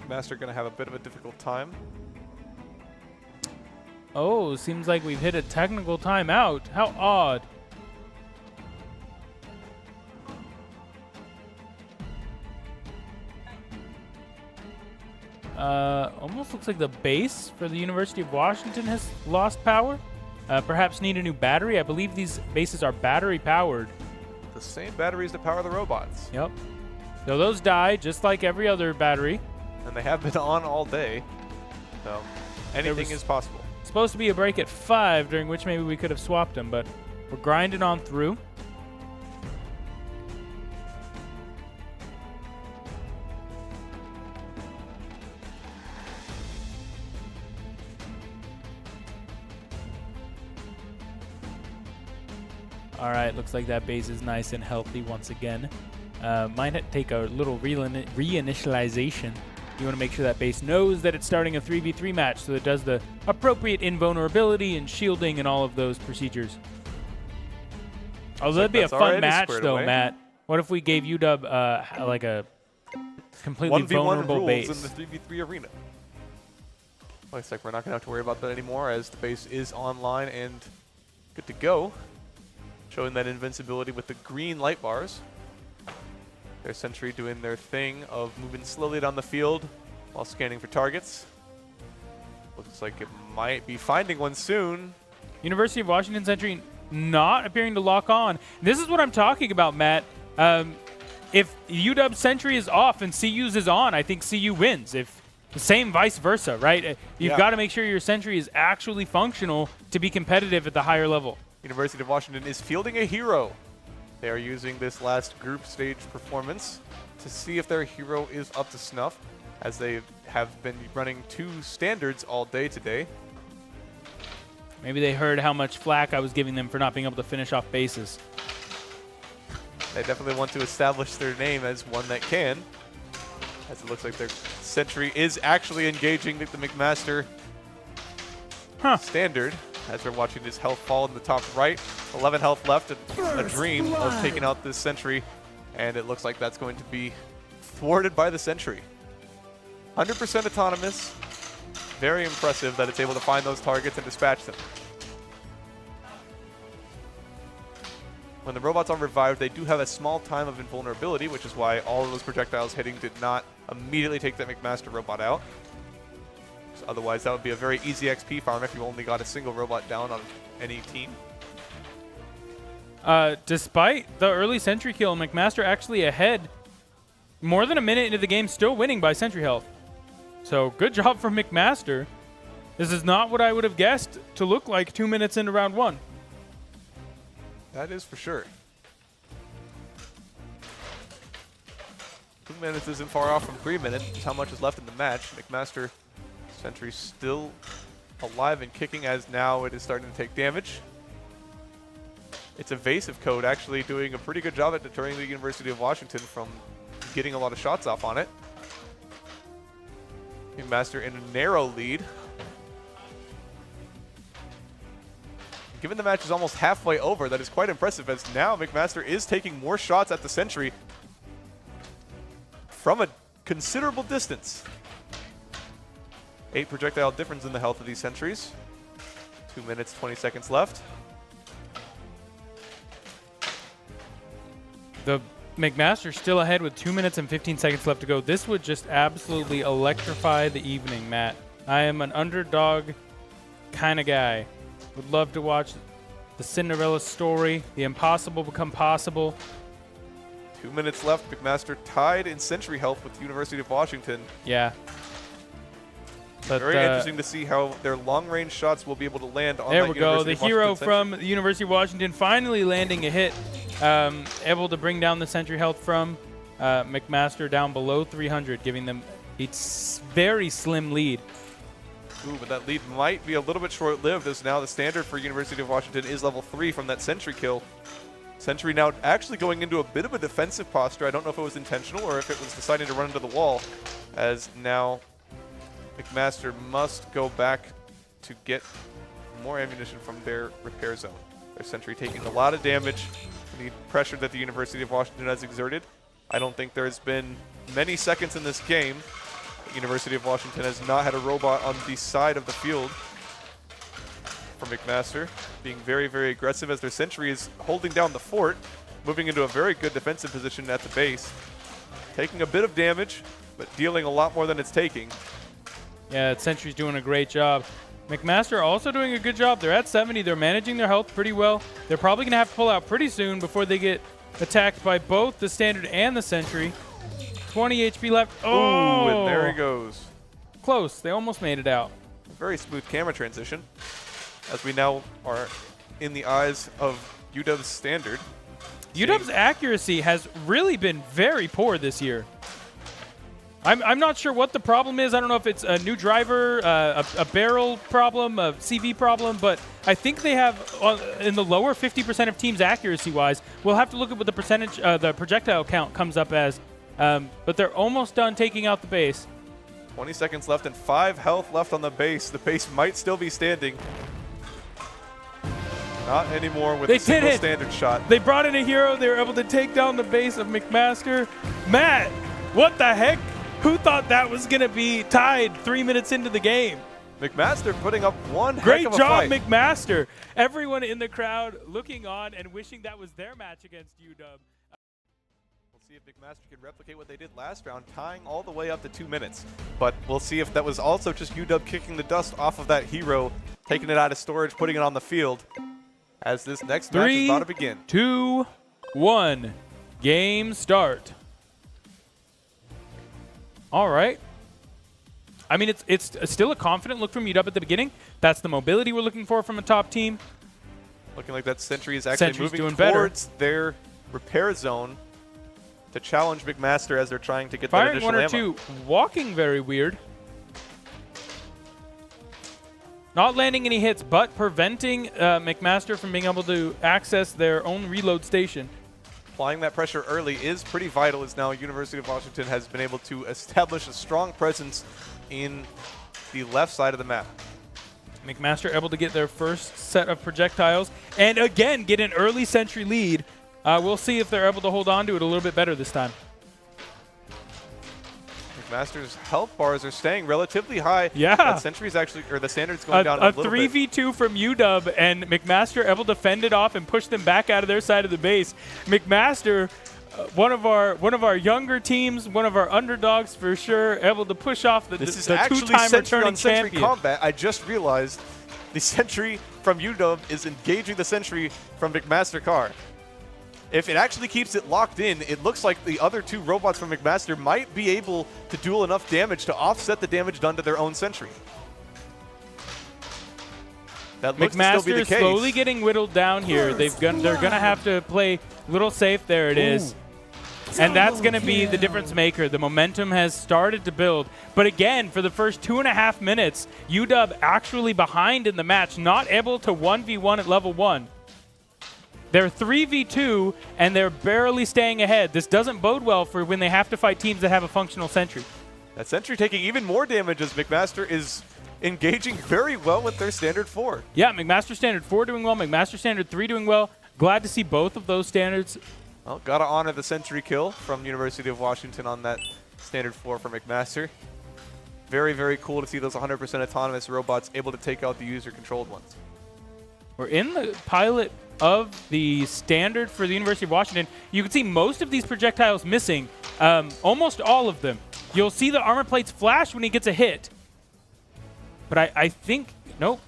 McMaster going to have a bit of a difficult time. Oh, seems like we've hit a technical timeout. How odd. Almost looks like the base for the University of Washington has lost power. Perhaps need a new battery. I believe these bases are battery powered. The same batteries that power the robots. Yep. So those die just like every other battery. And they have been on all day. So anything is possible. Supposed to be a break at 5, during which maybe we could have swapped them, but we're grinding on through. All right, looks like that base is nice and healthy once again. Might take a little reinitialization. You want to make sure that base knows that it's starting a 3v3 match, so it does the appropriate invulnerability and shielding and all of those procedures. Oh, that'd be a fun match, though, Matt. What if we gave UW like a completely vulnerable base? In the 3v3 arena. Looks like we're not going to have to worry about that anymore, as the base is online and good to go. Showing that invincibility with the green light bars. Their sentry doing their thing of moving slowly down the field while scanning for targets. Looks like it might be finding one soon. University of Washington sentry not appearing to lock on. This is what I'm talking about, Matt. If UW sentry is off and CU's is on, I think CU wins. If the same vice versa, right? You've got to make sure your sentry is actually functional to be competitive at the higher level. University of Washington is fielding a hero. They are using this last group stage performance to see if their hero is up to snuff, as they have been running 2 standards all day today. Maybe they heard how much flack I was giving them for not being able to finish off bases. They definitely want to establish their name as one that can, as it looks like their sentry is actually engaging the McMaster standard. As we're watching his health fall in the top right. 11 health left, a dream of taking out this sentry, and it looks like that's going to be thwarted by the sentry. 100% autonomous. Very impressive that it's able to find those targets and dispatch them. When the robots are revived, they do have a small time of invulnerability, which is why all of those projectiles hitting did not immediately take that McMaster robot out. Otherwise, that would be a very easy XP farm if you only got a single robot down on any team. Despite the early sentry kill, McMaster actually ahead more than a minute into the game, still winning by sentry health. So good job from McMaster. This is not what I would have guessed to look like 2 minutes into round 1. That is for sure. 2 minutes isn't far off from 3 minutes. Just how much is left in the match. McMaster sentry still alive and kicking, as now it is starting to take damage. Its evasive code actually doing a pretty good job at deterring the University of Washington from getting a lot of shots off on it. McMaster in a narrow lead. Given the match is almost halfway over, that is quite impressive, as now McMaster is taking more shots at the sentry from a considerable distance. 8 projectile difference in the health of these sentries. 2 minutes, 20 seconds left. The McMaster still ahead with 2 minutes and 15 seconds left to go. This would just absolutely electrify the evening, Matt. I am an underdog kind of guy. Would love to watch the Cinderella story, the impossible become possible. 2 minutes left. McMaster tied in sentry health with the University of Washington. Yeah. But, very interesting to see how their long-range shots will be able to land on that There we go. The hero from the University of Washington finally landing a hit. Able to bring down the sentry health from McMaster down below 300, giving them a very slim lead. Ooh, but that lead might be a little bit short-lived, as now the standard for University of Washington is level 3 from that sentry kill. Sentry now actually going into a bit of a defensive posture. I don't know if it was intentional or if it was deciding to run into the wall, as now McMaster must go back to get more ammunition from their repair zone. Their sentry taking a lot of damage. The pressure that the University of Washington has exerted. I don't think there's been many seconds in this game that University of Washington has not had a robot on the side of the field for McMaster, being very, very aggressive as their sentry is holding down the fort, moving into a very good defensive position at the base, taking a bit of damage, but dealing a lot more than it's taking. Yeah, that sentry's doing a great job. McMaster also doing a good job. They're at 70. They're managing their health pretty well. They're probably going to have to pull out pretty soon before they get attacked by both the standard and the sentry. 20 HP left. Oh, and there he goes. Close. They almost made it out. Very smooth camera transition, as we now are in the eyes of UW's standard. UW's accuracy has really been very poor this year. I'm not sure what the problem is. I don't know if it's a new driver, a barrel problem, a CV problem, but I think they have in the lower 50% of teams accuracy-wise. We'll have to look at what the percentage, the projectile count comes up as, but they're almost done taking out the base. 20 seconds left and 5 health left on the base. The base might still be standing. Not anymore with a single standard shot. They brought in a hero. They were able to take down the base of McMaster. Matt, what the heck? Who thought that was going to be tied 3 minutes into the game? McMaster putting up one great heck of a job, fight. McMaster. Everyone in the crowd looking on and wishing that was their match against UW. We'll see if McMaster can replicate what they did last round, tying all the way up to 2 minutes. But we'll see if that was also just UW kicking the dust off of that hero, taking it out of storage, putting it on the field, as this next match is about to begin. 3, 2, 1. Game start. All right. I mean, it's still a confident look from UW at the beginning. That's the mobility we're looking for from a top team. Looking like that sentry is actually Sentry's moving doing towards their repair zone to challenge McMaster as they're trying to get that Firing additional 1 or ammo. 2. Walking very weird. Not landing any hits, but preventing McMaster from being able to access their own reload station. Applying that pressure early is pretty vital, as now University of Washington has been able to establish a strong presence in the left side of the map. McMaster able to get their first set of projectiles and again get an early sentry lead. We'll see if they're able to hold on to it a little bit better this time. McMaster's health bars are staying relatively high. Yeah. That sentry's actually, or the standard's going down a little bit. A 3v2 from UW, and McMaster able to fend it off and push them back out of their side of the base. McMaster, one of our younger teams, one of our underdogs for sure, able to push off the this is the actually two-time sentry returning on sentry champion. combat. I just realized the sentry from UW is engaging the sentry from McMaster car. If it actually keeps it locked in, it looks like the other 2 robots from McMaster might be able to deal enough damage to offset the damage done to their own sentry. That looks to still be the McMaster case. slowly getting whittled down here. They're gonna have to play a little safe. There it is. And that's going to be the difference maker. The momentum has started to build. But again, for the first 2.5 minutes, UW actually behind in the match, not able to 1v1 at level 1. They're 3v2, and they're barely staying ahead. This doesn't bode well for when they have to fight teams that have a functional sentry. That sentry taking even more damage as McMaster is engaging very well with their standard 4. Yeah, McMaster standard 4 doing well, McMaster standard 3 doing well. Glad to see both of those standards. Well, gotta honor the sentry kill from University of Washington on that standard 4 for McMaster. Very, very cool to see those 100% autonomous robots able to take out the user-controlled ones. We're in the pilot of the standard for the University of Washington. You can see most of these projectiles missing, almost all of them. You'll see the armor plates flash when he gets a hit. But I think, nope.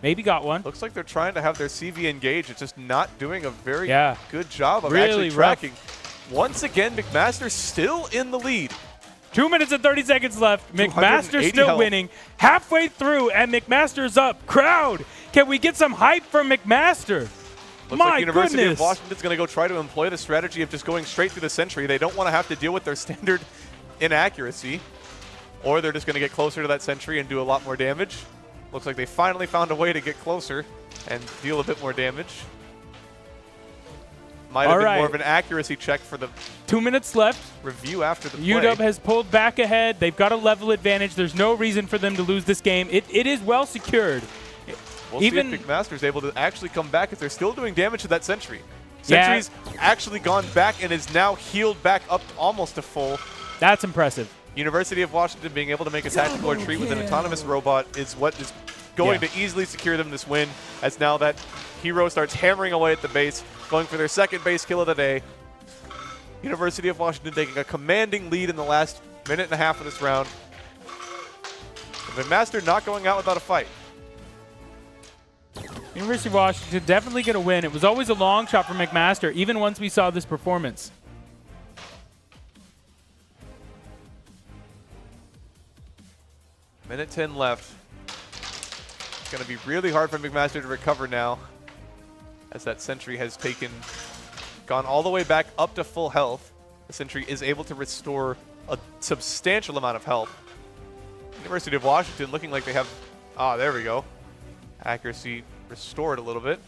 Maybe got one. Looks like they're trying to have their CV engage. It's just not doing a very good job of really actually tracking. Once again, McMaster still in the lead. 2 minutes and 30 seconds left. McMaster still winning. Halfway through, and McMaster's up. Crowd, can we get some hype from McMaster? Looks like University of Washington's going to go try to employ the strategy of just going straight through the sentry. They don't want to have to deal with their standard inaccuracy, or they're just going to get closer to that sentry and do a lot more damage. Looks like they finally found a way to get closer and deal a bit more damage. Might have been more of an accuracy check for the 2 minutes left. Review after the play. UW has pulled back ahead. They've got a level advantage. There's no reason for them to lose this game. It is well secured. We'll see if McMaster's able to actually come back if they're still doing damage to that sentry. Sentry's actually gone back and is now healed back up almost to full. That's impressive. University of Washington being able to make a tactical retreat with an autonomous robot is what is going to easily secure them this win, as now that hero starts hammering away at the base, going for their second base kill of the day. University of Washington taking a commanding lead in the last minute and a half of this round. And McMaster not going out without a fight. University of Washington definitely going to win. It was always a long shot for McMaster, even once we saw this performance. Minute 10 left. It's going to be really hard for McMaster to recover now, as that sentry has gone all the way back up to full health. The sentry is able to restore a substantial amount of health. University of Washington looking like they have, there we go. Accuracy restored a little bit.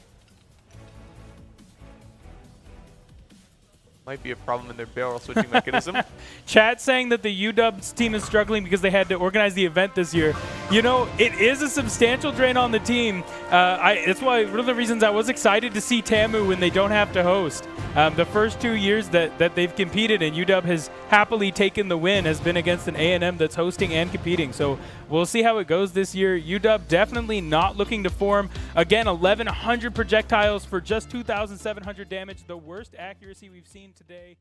Might be a problem in their barrel switching mechanism. Chat saying that the UW's team is struggling because they had to organize the event this year. You know, it is a substantial drain on the team. That's why one of the reasons I was excited to see TAMU when they don't have to host. The first 2 years that they've competed and UW has happily taken the win has been against an A&M that's hosting and competing. So we'll see how it goes this year. UW definitely not looking to form. Again, 1,100 projectiles for just 2,700 damage, the worst accuracy we've seen today.